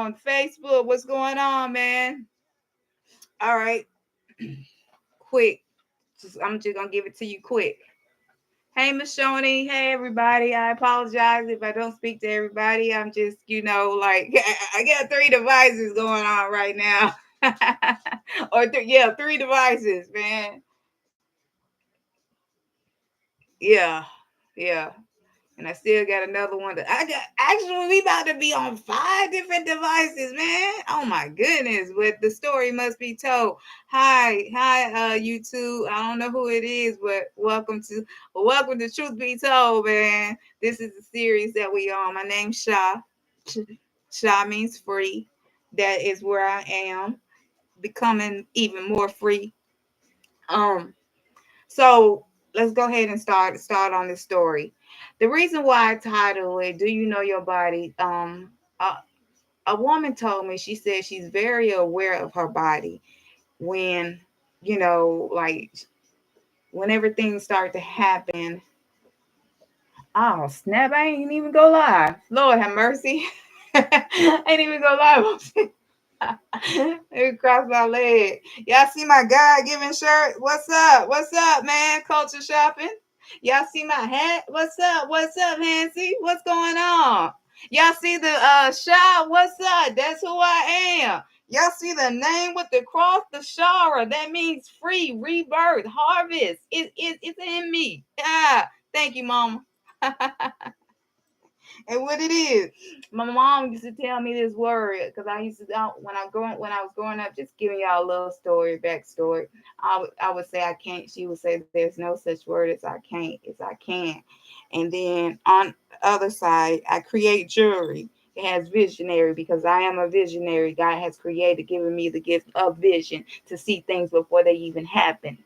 on Facebook. What's going on, man? All right, quick. I'm just gonna give it to you quick. Hey, Miss Shoni. Hey, everybody. I apologize if I don't speak to everybody. I'm just, like I got three devices going on right now. Yeah, three devices, man. Yeah, yeah. And I still got another one. I got actually we about to be on five different devices, man. Oh my goodness! But the story must be told. Hi, YouTube. I don't know who it is, but welcome to Truth Be Told, man. This is the series that we on. My name's Sha. Sha means free. That is where I am becoming even more free. Um, so let's go ahead and start on this story. The reason why I titled it "Do You Know Your Body?" A woman told me, she said she's very aware of her body when like whenever things start to happen. Oh snap! I ain't even go live. Lord have mercy. I ain't even go live. It crossed my leg. Y'all see my God given shirt? What's up? What's up, man? Culture shopping. Y'all see my hat? What's up? What's up, Hancy? What's going on? Y'all see the shot? What's up? That's who I am. Y'all see the name with the cross, the Shara. That means free, rebirth, harvest. It's in me. Yeah. Thank you, mama. And what it is. My mom used to tell me this word because I used to when I was growing up, just giving y'all a little story, backstory. I would say I can't. She would say there's no such word as I can't, as I can. And then on the other side, I create jewelry. It has visionary because I am a visionary. God has created, given me the gift of vision to see things before they even happen.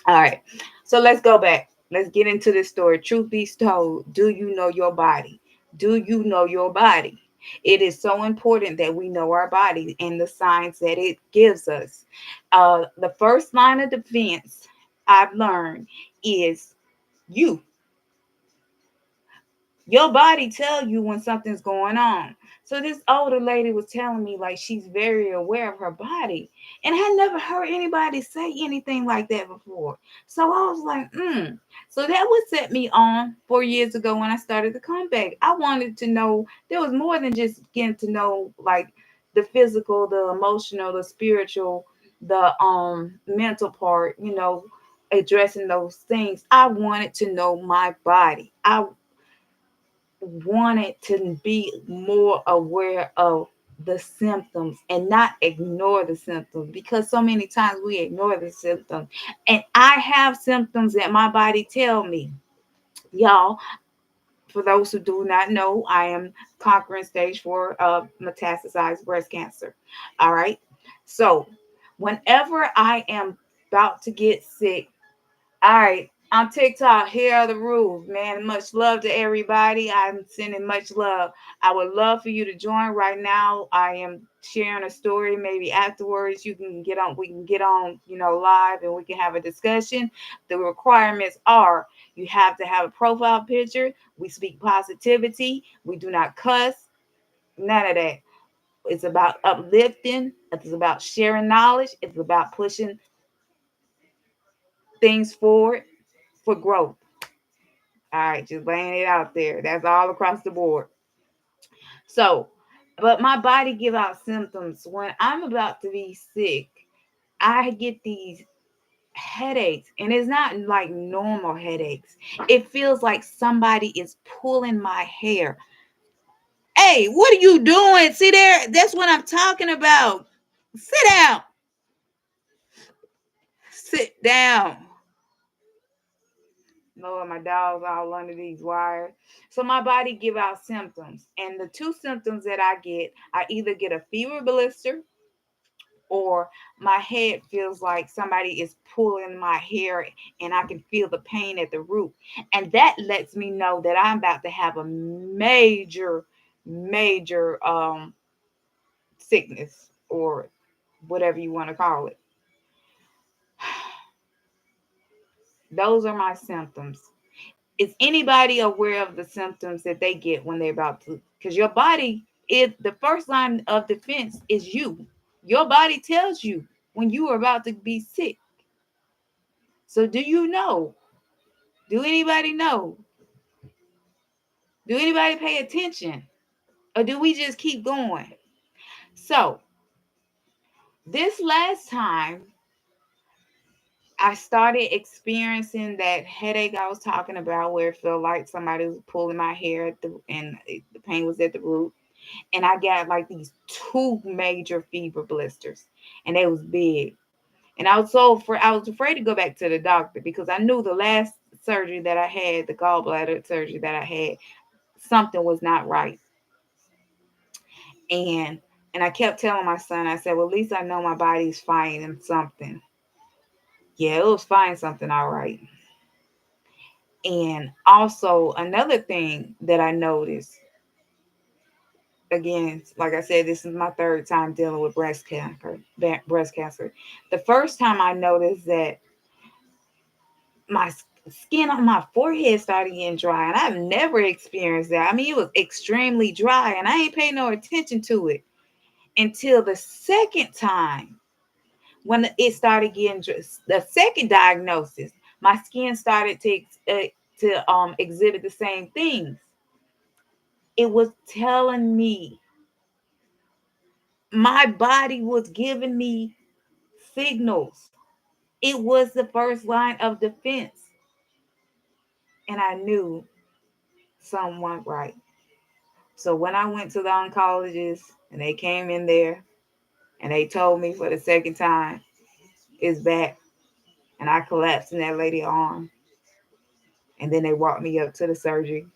All right. So let's go back. Let's get into this story. Truth be told, do you know your body? Do you know your body? It is so important that we know our body and the signs that it gives us. The first line of defense I've learned is you. Your body tell you when something's going on. So this older lady was telling me like she's very aware of her body. And I had never heard anybody say anything like that before. So I was like, So that would set me on 4 years ago when I started to come back. I wanted to know there was more than just getting to know like the physical, the emotional, the spiritual, the mental part, addressing those things. I wanted to know my body. I wanted to be more aware of the symptoms and not ignore the symptoms because so many times we ignore the symptoms. And I have symptoms that my body tell me. Y'all, for those who do not know, I am conquering stage 4 of metastasized breast cancer. All right. So whenever I am about to get sick, all right, on TikTok, here are the rules, man. Much love to everybody. I'm sending much love. I would love for you to join right now. I am sharing a story. Maybe afterwards you can get on. We can get on, live, and we can have a discussion. The requirements are: you have to have a profile picture. We speak positivity. We do not cuss. None of that. It's about uplifting. It's about sharing knowledge. It's about pushing things forward for growth. All right, just laying it out there. That's all across the board. So, but my body give out symptoms when I'm about to be sick. I get these headaches, and it's not like normal headaches. It feels like somebody is pulling my hair. Hey, what are you doing? See there? That's what I'm talking about. Sit down. Sit down. Lord, my dog's all under these wires. So my body give out symptoms. And the two symptoms that I either get a fever blister or my head feels like somebody is pulling my hair and I can feel the pain at the root. And that lets me know that I'm about to have a major sickness or whatever you want to call it. Those are my symptoms. Is anybody aware of the symptoms that they get when they're about to? Because your body If the first line of defense is you, your body tells you when you are about to be sick. So do you know? Do anybody know? Do anybody pay attention? Or do we just keep going? So this last time I started experiencing that headache I was talking about, where it felt like somebody was pulling my hair the pain was at the root. And I got like these two major fever blisters, and they was big. And I was afraid to go back to the doctor because I knew the last surgery that I had, the gallbladder surgery that I had, something was not right. And and I kept telling my son, I said, well, at least I know my body's fighting something. Yeah, it was fighting something all right. And also another thing that I noticed, again, like I said, this is my third time dealing with breast cancer. The first time I noticed that my skin on my forehead started getting dry, and I've never experienced that. I mean, it was extremely dry, and I ain't paid no attention to it until the second time when it started getting the second diagnosis. My skin started to exhibit the same things. It was telling me, my body was giving me signals. It was the first line of defense, and I knew something wasn't right. So when I went to the oncologist and they came in there and they told me for the second time, it's back, and I collapsed in that lady's arm. And then they walked me up to the surgeon,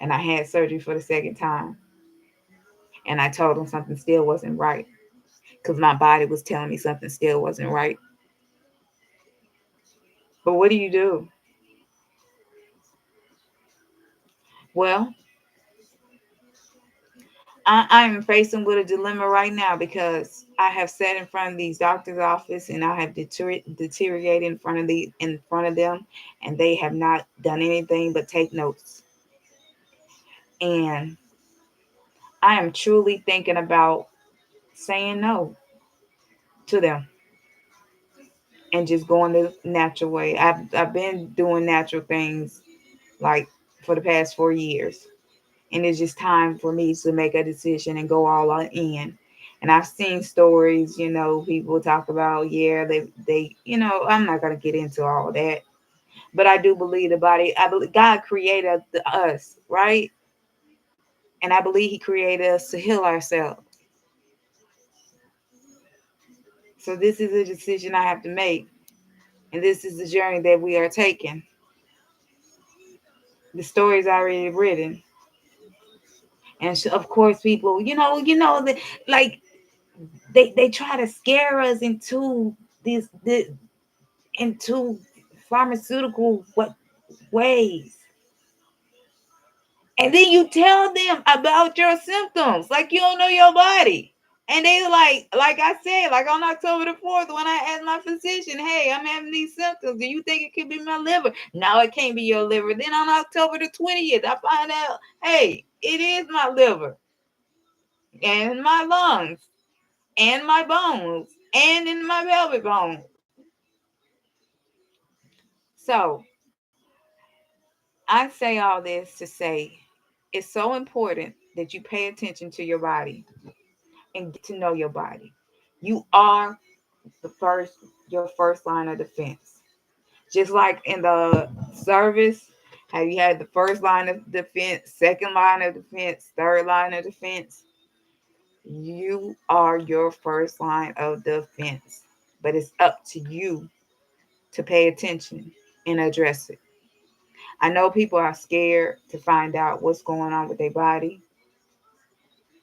and I had surgery for the second time. And I told them something still wasn't right because my body was telling me something still wasn't right. But what do you do? Well, I'm facing with a dilemma right now because I have sat in front of these doctors' office and I have deteriorated in front of them, and they have not done anything but take notes. And I am truly thinking about saying no to them and just going the natural way. I've been doing natural things like for the past 4 years, and it's just time for me to make a decision and go all in. And I've seen stories, people talk about, yeah, they, I'm not gonna get into all that, but I do believe the body. I believe God created us, right? And I believe He created us to heal ourselves. So this is a decision I have to make, and this is the journey that we are taking. The story's already written, and of course, people, that like they try to scare us this into pharmaceutical ways. And then you tell them about your symptoms like you don't know your body. And they like I said, like on October the 4th, when I asked my physician, hey, I'm having these symptoms. Do you think it could be my liver? No, it can't be your liver. Then on October the 20th, I find out, hey, it is my liver and my lungs and my bones and in my pelvic bone. So I say all this to say it's so important that you pay attention to your body and get to know your body. You are the first your first line of defense. Just like in the service, how you had the first line of defense, second line of defense, third line of defense. You are your first line of defense. But it's up to you to pay attention and address it. I know people are scared to find out what's going on with their body,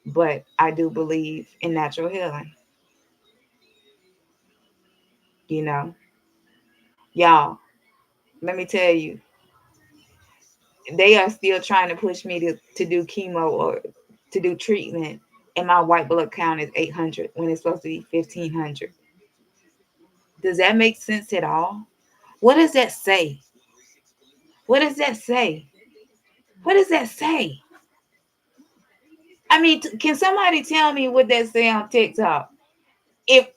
but I do believe in natural healing. You know, y'all, let me tell you, they are still trying to push me to do chemo or to do treatment, and my white blood count is 800 when it's supposed to be 1500. Does that make sense at all? What does that say? What does that say? What does that say? I mean, can somebody tell me what that say on TikTok? If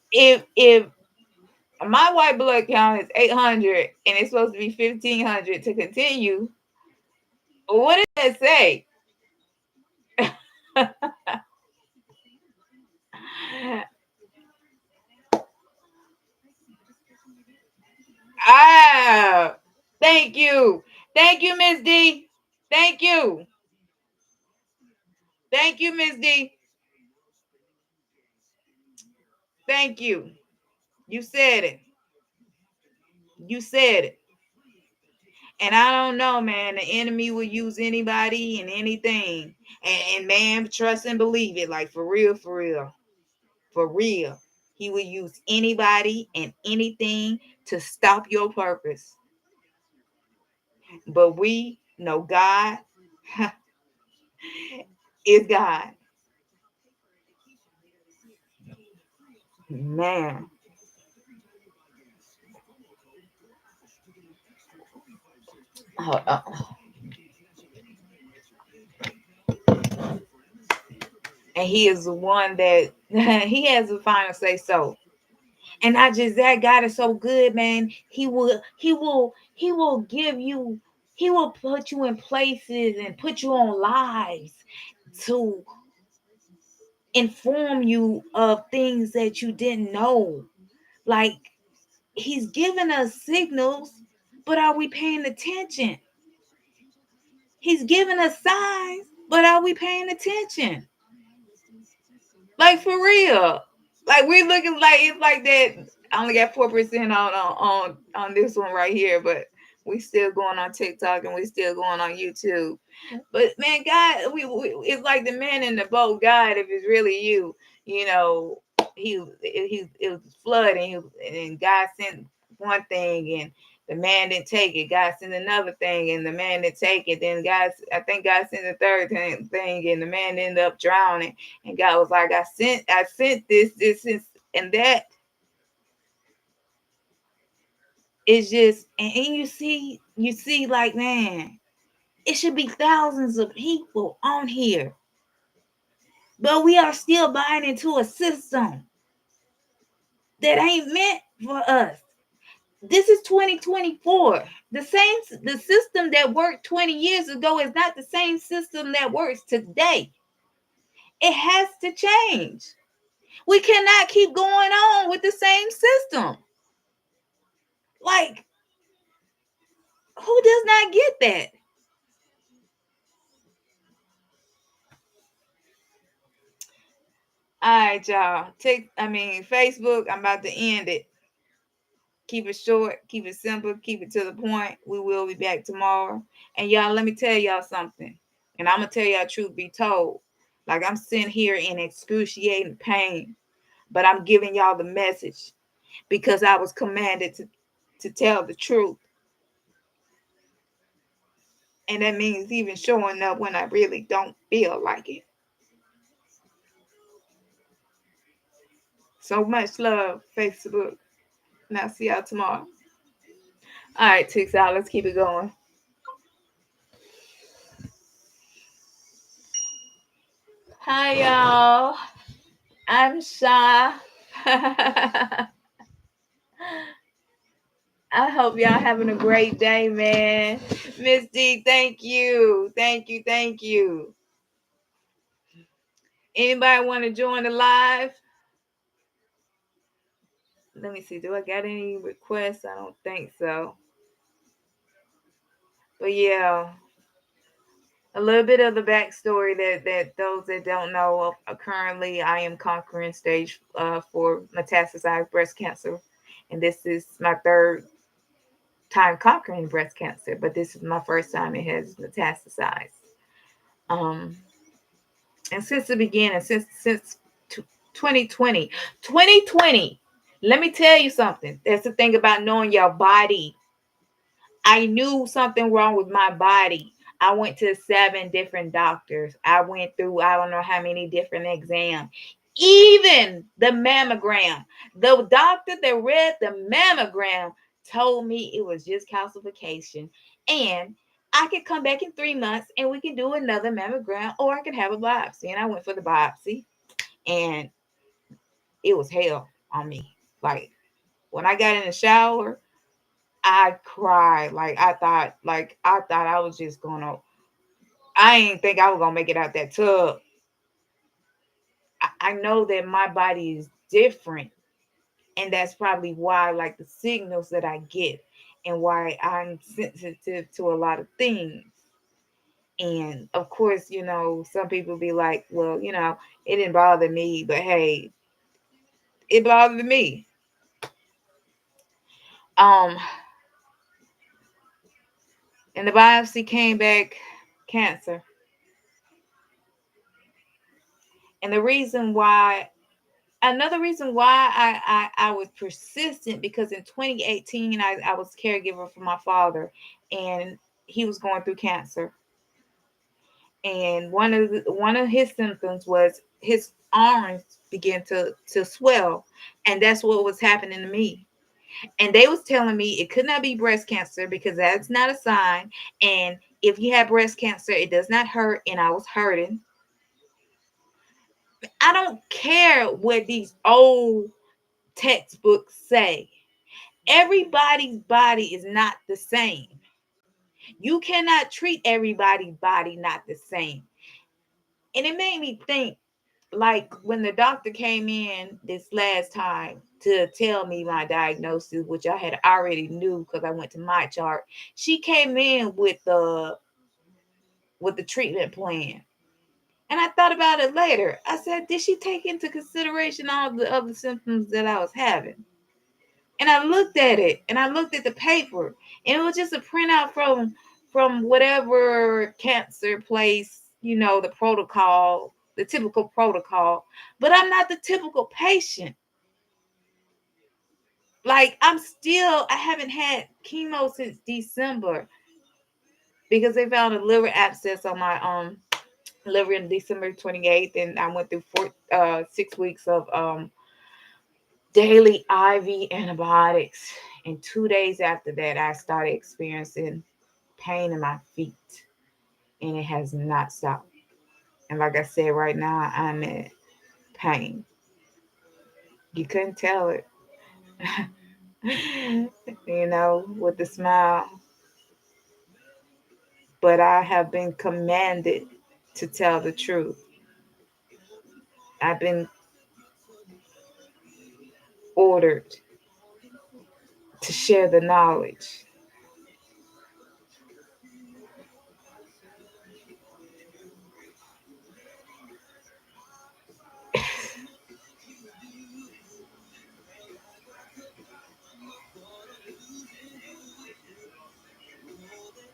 my white blood count is 800 and it's supposed to be 1500 to continue, what does that say? Ah, thank you, Miss D. Thank you, thank you, Miss D. Thank you. You said it. You said it. And I don't know, man. The enemy will use anybody and anything. And man, trust and believe it. Like for real, for real, for real. He will use anybody and anything to stop your purpose. But we know God is God. Man. Uh, uh, and he is the one that he has the final say so. And not just that, God is so good, man. He will give you, he will put you in places and put you on lives to inform you of things that you didn't know. Like he's giving us signals, but are we paying attention? He's giving us signs, but are we paying attention? Like for real. Like we looking like it's like that. I only got 4% on this one right here, but we still going on TikTok and we still going on YouTube. But man, God, we it's like the man in the boat. God, if it's really you, you know, he it was flooding, and God sent one thing, and the man didn't take it. God sent another thing, and the man didn't take it. Then I think God sent the third thing, and the man ended up drowning. And God was like, I sent this is, and that is just, and you see, like man, it should be thousands of people on here, but we are still buying into a system that ain't meant for us. This is 2024. The system that worked 20 years ago is not the same system that works today. It has to change. We cannot keep going on with the same system. Like, who does not get that? All right, y'all. Facebook, I'm about to end it. Keep it short, keep it simple, keep it to the point. We will be back tomorrow. And y'all, let me tell y'all something. And I'm gonna tell y'all truth be told. Like I'm sitting here in excruciating pain, but I'm giving y'all the message because I was commanded to tell the truth. And that means even showing up when I really don't feel like it. So much love, Facebook. And I'll see y'all tomorrow. All right, Tix out. Let's keep it going. Hi, y'all. I'm Sha. I hope y'all having a great day, man. Miss D, thank you. Thank you. Thank you. Anybody want to join the live? Let me see. Do I got any requests? I don't think so. But yeah, a little bit of the backstory that those that don't know. Currently, I am conquering stage 4 metastasized breast cancer, and this is my third time conquering breast cancer, but this is my first time it has metastasized. Um, and since the beginning, since 2020, 2020. Let me tell you something. That's the thing about knowing your body. I knew something wrong with my body. I went to 7 different doctors. I went through I don't know how many different exams. Even the mammogram. The doctor that read the mammogram told me it was just calcification. And I could come back in 3 months and we can do another mammogram, or I can have a biopsy. And I went for the biopsy, and it was hell on me. Like when I got in the shower, I cried. Like I thought I was just gonna. I didn't think I was gonna make it out that tub. I know that my body is different, and that's probably why, like, the signals that I get, and why I'm sensitive to a lot of things. And of course, some people be like, well, it didn't bother me, but hey, it bothered me. Um, and the biopsy came back cancer. And another reason why I was persistent, because in 2018 I was caregiver for my father, and he was going through cancer. And one of his symptoms was his arms began to swell, and that's what was happening to me. And they was telling me it could not be breast cancer because that's not a sign, and if you have breast cancer it does not hurt, and I was hurting. I don't care what these old textbooks say. Everybody's body is not the same. You cannot treat everybody's body not the same. And it made me think, like, when the doctor came in this last time to tell me my diagnosis, which I had already knew because I went to my chart. She came in with the treatment plan. And I thought about it later. I said, did she take into consideration all the other symptoms that I was having? And I looked at it, and I looked at the paper, and it was just a printout from whatever cancer place, the protocol, the typical protocol. But I'm not the typical patient. Like, I haven't had chemo since December, because they found a liver abscess on my liver in December 28th, and I went through 6 weeks of daily IV antibiotics. And 2 days after that, I started experiencing pain in my feet, and it has not stopped. And like I said, right now I'm in pain. You couldn't tell it, with the smile. But I have been commanded to tell the truth. I've been ordered to share the knowledge.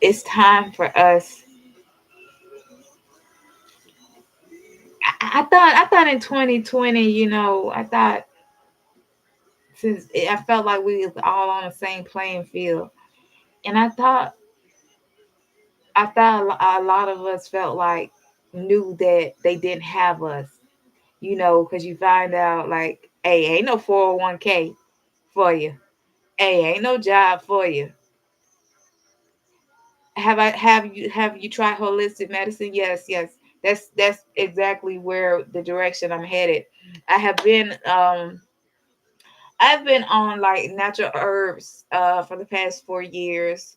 It's time for us. I thought in 2020, I thought, since I felt like we was all on the same playing field, and I thought a lot of us felt like, knew that they didn't have us, because you find out, like, hey, ain't no 401k for you. Hey, ain't no job for you. Have you tried holistic medicine? Yes, yes. That's exactly where the direction I'm headed. I have been I've been on, like, natural herbs for the past 4 years.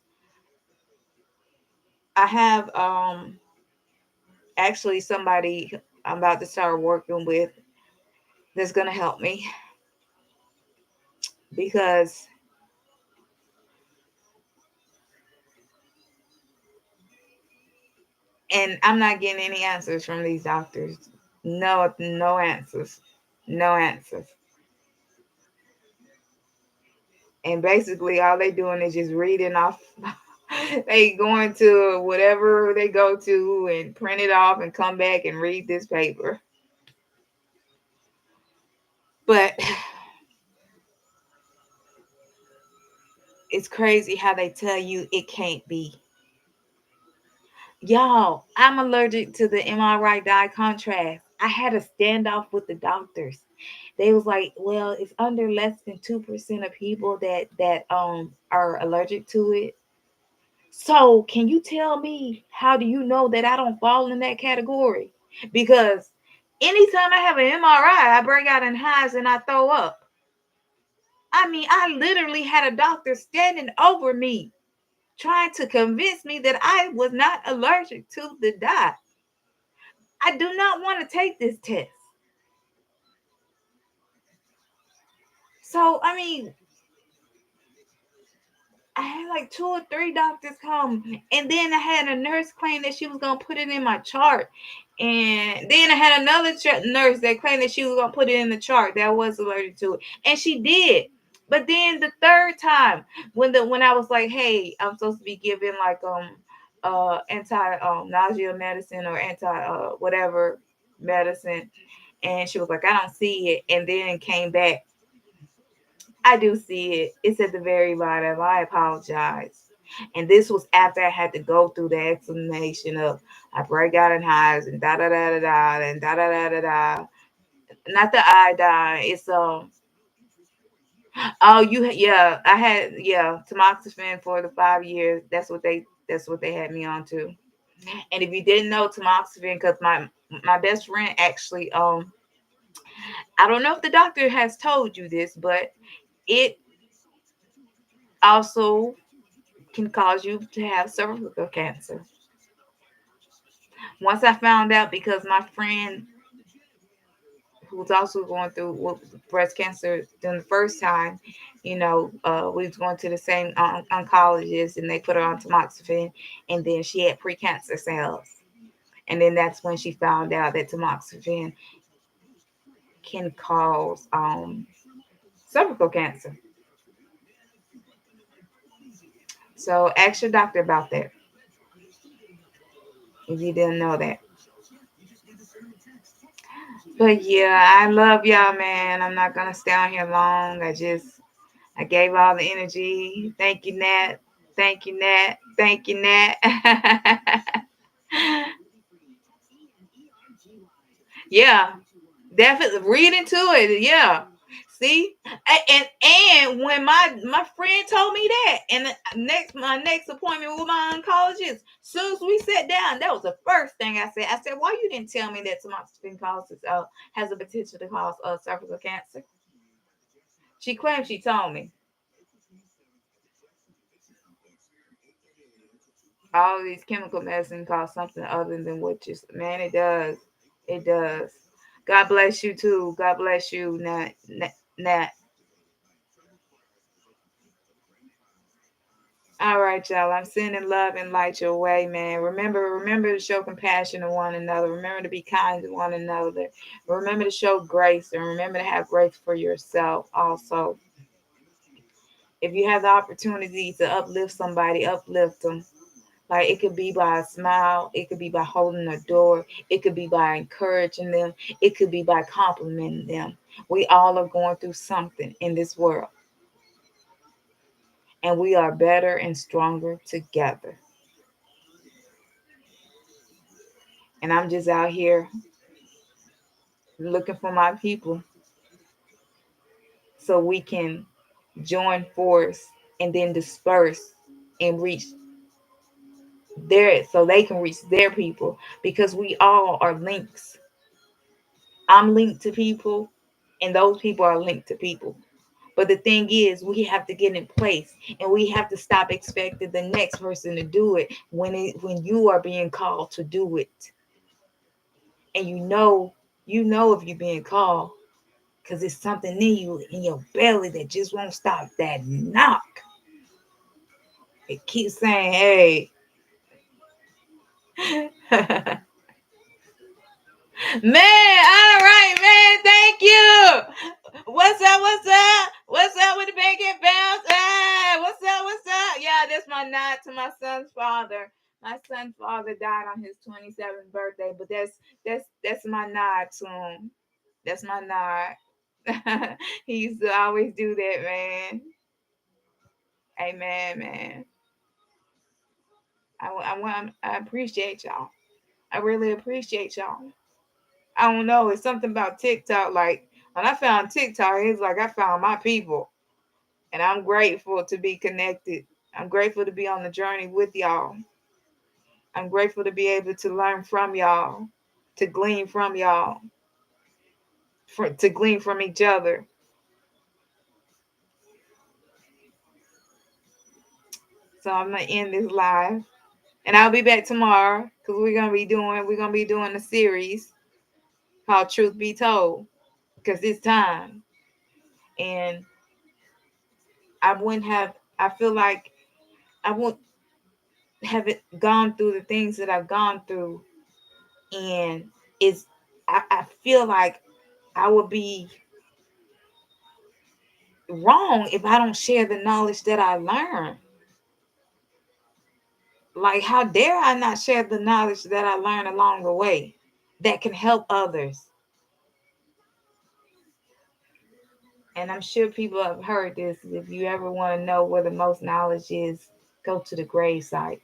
I have actually somebody I'm about to start working with that's gonna help me, because and I'm not getting any answers from these doctors. No, no answers. No answers. And basically all they doing is just reading off. They going to whatever they go to and print it off and come back and read this paper. But it's crazy how they tell you it can't be. Y'all, I'm allergic to the MRI dye contrast. I had a standoff with the doctors. They was like, well, it's under less than 2% of people that are allergic to it. So, can you tell me how do you know that I don't fall in that category? Because anytime I have an MRI, I break out in hives and I throw up. I mean, I literally had a doctor standing over me trying to convince me that I was not allergic to the dye. I do not want to take this test. So, I mean, I had like two or three doctors come, and then I had a nurse claim that she was gonna put it in my chart, and then I had another nurse that claimed that she was gonna put it in the chart that I was allergic to it, and she did. But then the third time, when I was like, hey, I'm supposed to be giving like anti nausea medicine or anti whatever medicine, and she was like, I don't see it, and then came back. I do see it. It's at the very bottom. I apologize. And this was after I had to go through the explanation of I break out in hives and da da da da da and da da da da da. Not the iodine. It's oh yeah. I had tamoxifen for the 5 years. That's what they had me on to. And if you didn't know tamoxifen, because my best friend actually I don't know if the doctor has told you this, but it also can cause you to have cervical cancer. Once I found out, because my friend who was also going through breast cancer during the first time, we was going to the same oncologist, and they put her on tamoxifen, and then she had precancer cells, and then that's when she found out that tamoxifen can cause cervical cancer. So ask your doctor about that if you didn't know that. But yeah, I love y'all, man. I'm not gonna stay on here long. I gave all the energy. Thank you, Nat. Thank you, Nat. Thank you, Nat. Yeah, definitely read into it. Yeah. See, and when my friend told me that, and my next appointment with my oncologist, soon as we sat down, that was the first thing I said. I said, "Why you didn't tell me that tamoxifen causes has a potential to cause cervical cancer?" She claimed she told me. All of these chemical medicine cause something other than what you, man, it does. It does. God bless you too. God bless you, Nat. All right, y'all. I'm sending love and light your way, man. Remember to show compassion to one another. Remember to be kind to one another. Remember to show grace, and remember to have grace for yourself also. If you have the opportunity to uplift somebody, uplift them. Like, it could be by a smile, it could be by holding a door, it could be by encouraging them, it could be by complimenting them. We all are going through something in this world, and we are better and stronger together. And I'm just out here looking for my people so we can join force and then disperse and reach so they can reach their people, because we all are links. I'm linked to people, and those people are linked to people. But the thing is, we have to get in place, and we have to stop expecting the next person to do it when you are being called to do it. And you know if you're being called, because it's something in you, in your belly, that just won't stop that knock. It keeps saying, hey. Man, all right, man. Thank you. What's up? What's up? What's up with the bacon bounce? Hey, what's up? What's up? Yeah, that's my nod to my son's father. My son's father died on his 27th birthday, but that's my nod to him. That's my nod. He used to always do that, man. Amen, man. I appreciate y'all. I really appreciate y'all. I don't know. It's something about TikTok. Like, when I found TikTok, it's like I found my people, and I'm grateful to be connected. I'm grateful to be on the journey with y'all. I'm grateful to be able to learn from y'all, to glean from y'all, to glean from each other. So I'm gonna end this live, and I'll be back tomorrow because we're gonna be doing a series called Truth Be Told, because it's time. And I wouldn't have. I feel like I wouldn't have it gone through the things that I've gone through, and it's. I feel like I would be wrong if I don't share the knowledge that I learned. Like, how dare I not share the knowledge that I learned along the way that can help others? And I'm sure people have heard this. If you ever want to know where the most knowledge is, go to the grave site.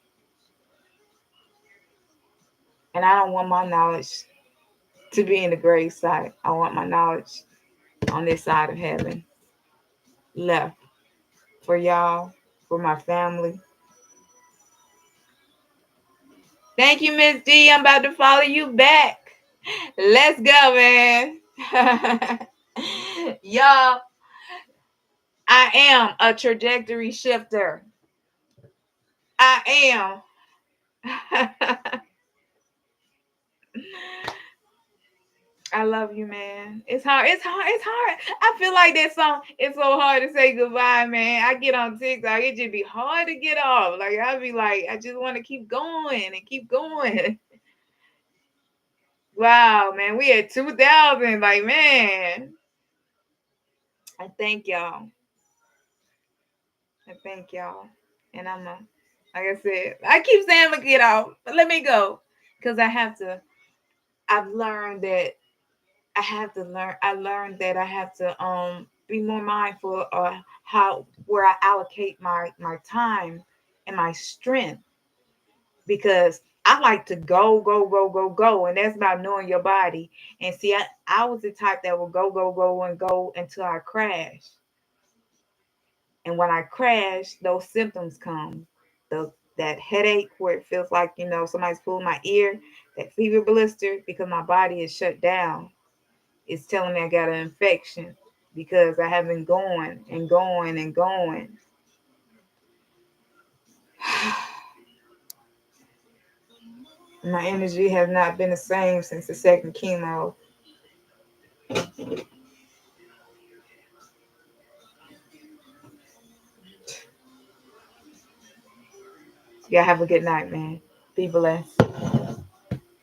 And I don't want my knowledge to be in the grave site. I want my knowledge on this side of heaven, left for y'all, for my family. Thank you, Miss D. I'm about to follow you back. Let's go, man. Y'all, I am a trajectory shifter. I am. I love you, man. It's hard. It's hard. It's hard. I feel like that song. It's so hard to say goodbye, man. I get on TikTok. It just be hard to get off. Like I be like, I just want to keep going and keep going. Wow, man. We at 2000. Like, man. I thank y'all. I thank y'all. And like I said, I keep saying I'm gonna get off, but let me go, because I have to. I've learned that I have to learn. I learned that I have to be more mindful of how where I allocate my time and my strength, because I like to go go go go go, and that's about knowing your body. And see, I was the type that would go go go and go until I crash. And when I crash, those symptoms come. That headache where it feels like somebody's pulling my ear, that fever blister, because my body is shut down. It's telling me I got an infection because I have been going and going and going. My energy has not been the same since the second chemo. Y'all have a good night, man. Be blessed.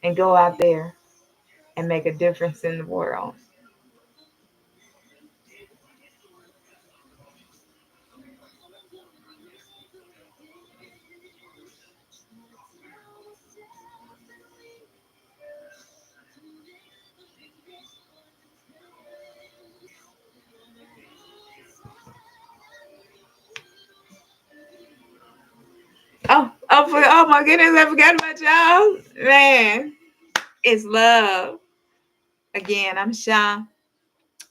And go out there and make a difference in the world. Oh my goodness, I forgot about y'all. Man, it's love. Again, I'm Sha.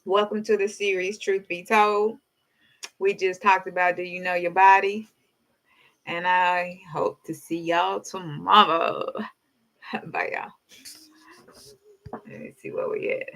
Welcome to the series Truth Be Told. We just talked about, do you know your body? And I hope to see y'all tomorrow. Bye, y'all. Let me see where we at.